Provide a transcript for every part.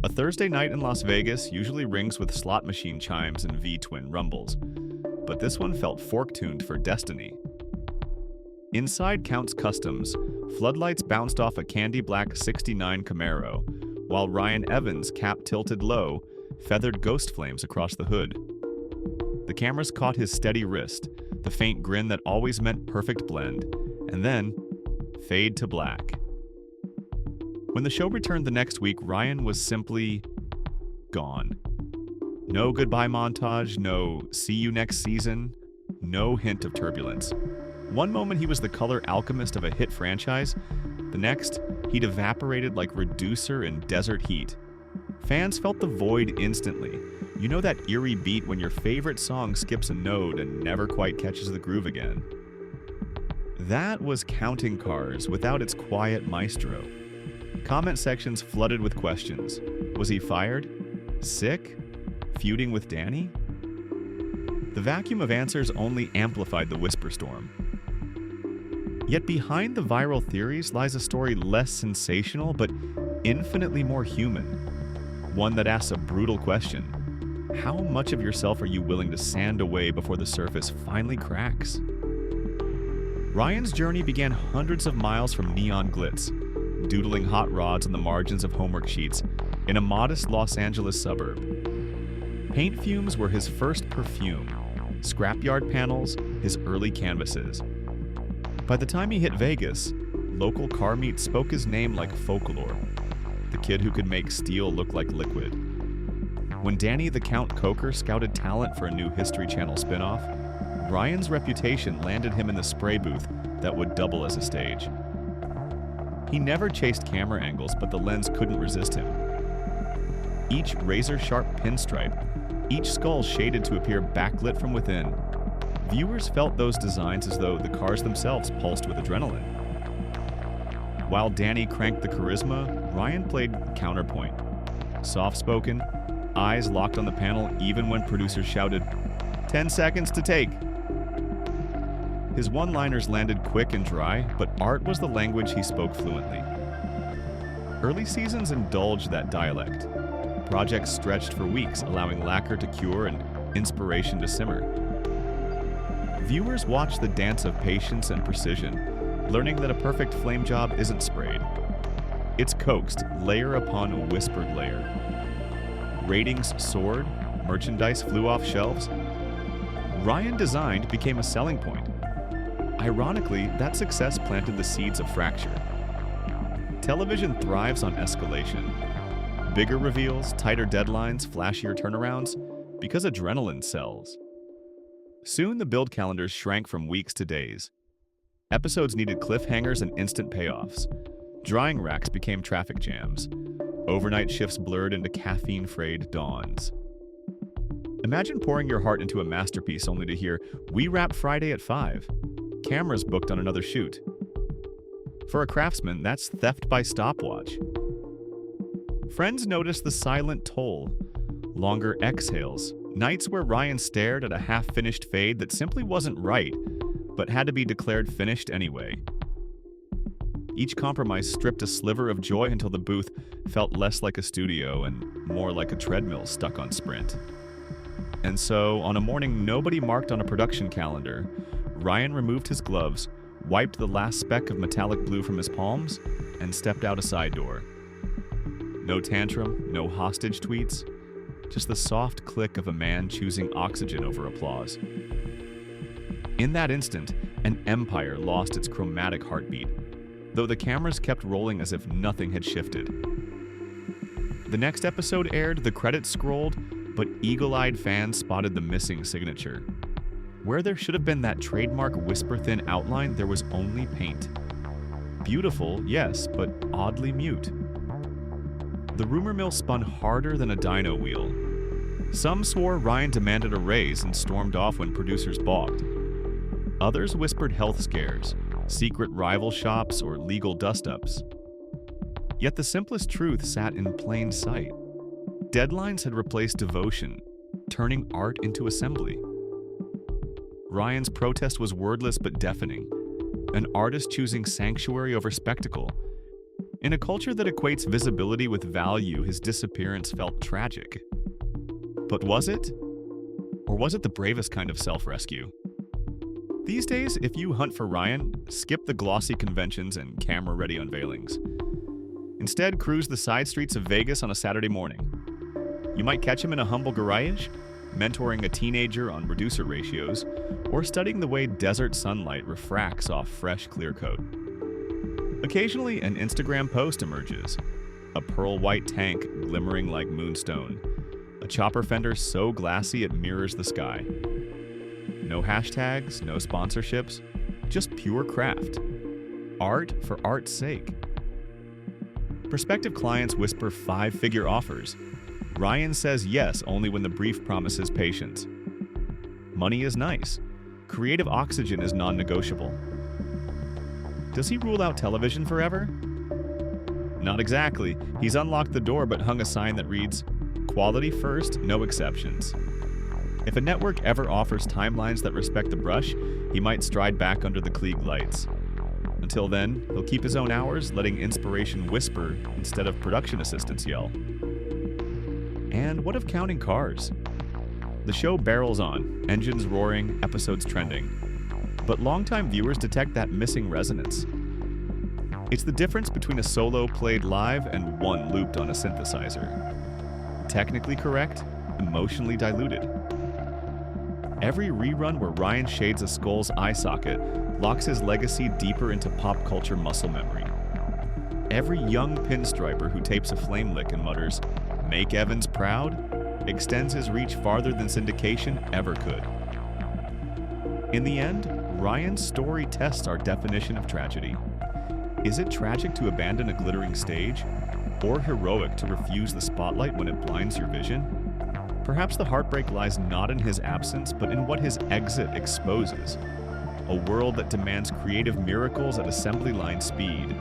A Thursday night in Las Vegas usually rings with slot machine chimes and V-twin rumbles, but this one felt fork-tuned for destiny. Inside Count's Customs, floodlights bounced off a candy black '69 Camaro, while Ryan Evans' cap tilted low, feathered ghost flames across the hood. The cameras caught his steady wrist, the faint grin that always meant perfect blend, and then fade to black. When the show returned the next week, Ryan was simply gone. No goodbye montage, no see you next season, no hint of turbulence. One moment he was the color alchemist of a hit franchise, the next he'd evaporated like reducer in desert heat. Fans felt the void instantly. You know that eerie beat when your favorite song skips a note and never quite catches the groove again? That was Counting Cars without its quiet maestro. Comment sections flooded with questions. Was he fired? Sick? Feuding with Danny? The vacuum of answers only amplified the whisper storm. Yet behind the viral theories lies a story less sensational but infinitely more human. One that asks a brutal question. How much of yourself are you willing to sand away before the surface finally cracks? Ryan's journey began hundreds of miles from neon glitz, doodling hot rods on the margins of homework sheets in a modest Los Angeles suburb. Paint fumes were his first perfume, scrapyard panels his early canvases. By the time he hit Vegas, local car meets spoke his name like folklore, the kid who could make steel look like liquid. When Danny the Count Coker scouted talent for a new History Channel spinoff, Ryan's reputation landed him in the spray booth that would double as a stage. He never chased camera angles, but the lens couldn't resist him. Each razor-sharp pinstripe, each skull shaded to appear backlit from within. Viewers felt those designs as though the cars themselves pulsed with adrenaline. While Danny cranked the charisma, Ryan played counterpoint. Soft-spoken, eyes locked on the panel even when producers shouted, 10 seconds to take. His one-liners landed quick and dry, but art was the language he spoke fluently. Early seasons indulged that dialect. Projects stretched for weeks, allowing lacquer to cure and inspiration to simmer. Viewers watched the dance of patience and precision, learning that a perfect flame job isn't sprayed. It's coaxed, layer upon whispered layer. Ratings soared, merchandise flew off shelves. Ryan Designed became a selling point. Ironically, that success planted the seeds of fracture. Television thrives on escalation. Bigger reveals, tighter deadlines, flashier turnarounds, because adrenaline sells. Soon the build calendars shrank from weeks to days. Episodes needed cliffhangers and instant payoffs. Drying racks became traffic jams. Overnight shifts blurred into caffeine-frayed dawns. Imagine pouring your heart into a masterpiece only to hear, "We wrap Friday at 5. Cameras booked on another shoot." For a craftsman, that's theft by stopwatch. Friends noticed the silent toll, longer exhales, nights where Ryan stared at a half-finished fade that simply wasn't right, but had to be declared finished anyway. Each compromise stripped a sliver of joy until the booth felt less like a studio and more like a treadmill stuck on sprint. And so, on a morning nobody marked on a production calendar, Ryan removed his gloves, wiped the last speck of metallic blue from his palms, and stepped out a side door. No tantrum, no hostage tweets, just the soft click of a man choosing oxygen over applause. In that instant, an empire lost its chromatic heartbeat, though the cameras kept rolling as if nothing had shifted. The next episode aired, the credits scrolled, but eagle-eyed fans spotted the missing signature. Where there should have been that trademark whisper-thin outline, there was only paint. Beautiful, yes, but oddly mute. The rumor mill spun harder than a dyno wheel. Some swore Ryan demanded a raise and stormed off when producers balked. Others whispered health scares, secret rival shops, or legal dust-ups. Yet the simplest truth sat in plain sight. Deadlines had replaced devotion, turning art into assembly. Ryan's protest was wordless but deafening, an artist choosing sanctuary over spectacle. In a culture that equates visibility with value, his disappearance felt tragic. But was it? Or was it the bravest kind of self-rescue? These days, if you hunt for Ryan, skip the glossy conventions and camera-ready unveilings. Instead, cruise the side streets of Vegas on a Saturday morning. You might catch him in a humble garage, mentoring a teenager on reducer ratios, or studying the way desert sunlight refracts off fresh clear coat. Occasionally, an Instagram post emerges. A pearl-white tank glimmering like moonstone. A chopper fender so glassy it mirrors the sky. No hashtags, no sponsorships, just pure craft. Art for art's sake. Prospective clients whisper five-figure offers. Ryan says yes only when the brief promises patience. Money is nice. Creative oxygen is non-negotiable. Does he rule out television forever? Not exactly. He's unlocked the door but hung a sign that reads, "Quality first, no exceptions." If a network ever offers timelines that respect the brush, he might stride back under the Klieg lights. Until then, he'll keep his own hours, letting inspiration whisper instead of production assistants yell. And what of counting cars? The show barrels on, engines roaring, episodes trending. But longtime viewers detect that missing resonance. It's the difference between a solo played live and one looped on a synthesizer. Technically correct, emotionally diluted. Every rerun where Ryan shades a skull's eye socket locks his legacy deeper into pop culture muscle memory. Every young pinstriper who tapes a flame lick and mutters, "Make Evans proud," extends his reach farther than syndication ever could. In the end, Ryan's story tests our definition of tragedy. Is it tragic to abandon a glittering stage, or heroic to refuse the spotlight when it blinds your vision? Perhaps the heartbreak lies not in his absence, but in what his exit exposes. A world that demands creative miracles at assembly line speed.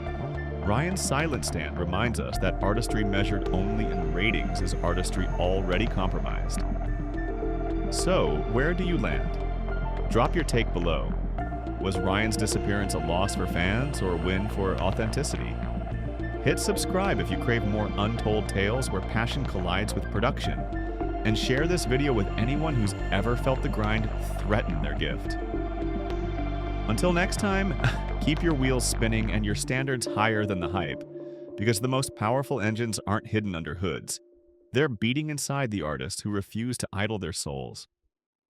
Ryan's silent stand reminds us that artistry measured only in ratings is artistry already compromised. So, where do you land? Drop your take below. Was Ryan's disappearance a loss for fans or a win for authenticity? Hit subscribe if you crave more untold tales where passion collides with production. And share this video with anyone who's ever felt the grind threaten their gift. Until next time, keep your wheels spinning and your standards higher than the hype, because the most powerful engines aren't hidden under hoods. They're beating inside the artists who refuse to idle their souls.